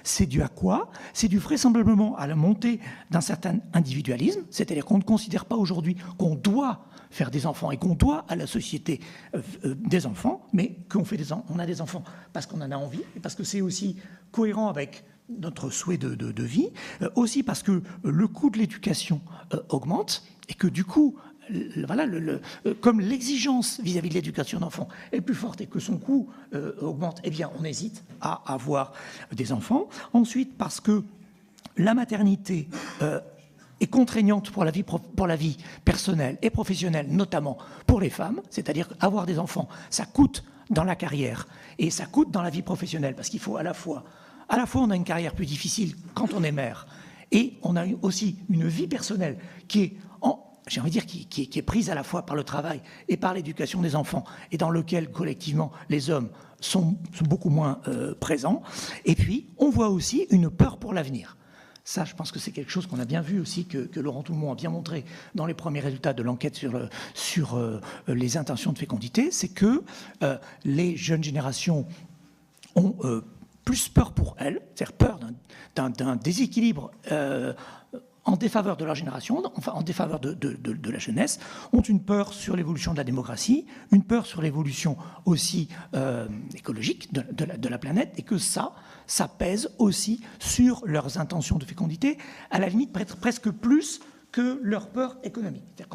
C'est dû à quoi? C'est dû vraisemblablement à la montée d'un certain individualisme, c'est-à-dire qu'on ne considère pas aujourd'hui qu'on doit faire des enfants et qu'on doit à la société des enfants, mais on a des enfants parce qu'on en a envie et parce que c'est aussi cohérent avec notre souhait de vie, aussi parce que le coût de l'éducation augmente et que du coup, voilà, comme l'exigence vis-à-vis de l'éducation d'enfants est plus forte et que son coût augmente, eh bien on hésite à avoir des enfants. Ensuite, parce que la maternité est contraignante pour la vie personnelle et professionnelle, notamment pour les femmes, c'est-à-dire avoir des enfants, ça coûte dans la carrière et ça coûte dans la vie professionnelle, parce qu'il faut à la fois on a une carrière plus difficile quand on est mère, et on a aussi une vie personnelle qui est, j'ai envie de dire, qui est prise à la fois par le travail et par l'éducation des enfants, et dans lequel, collectivement, les hommes sont beaucoup moins présents. Et puis, on voit aussi une peur pour l'avenir. Ça, je pense que c'est quelque chose qu'on a bien vu aussi, que Laurent Toulmont a bien montré dans les premiers résultats de l'enquête sur les intentions de fécondité, c'est que les jeunes générations ont plus peur pour elles, c'est-à-dire peur d'un déséquilibre en défaveur de leur génération, enfin en défaveur de la jeunesse, ont une peur sur l'évolution de la démocratie, une peur sur l'évolution aussi écologique de la planète, et que ça pèse aussi sur leurs intentions de fécondité, à la limite presque plus que leur peur économique.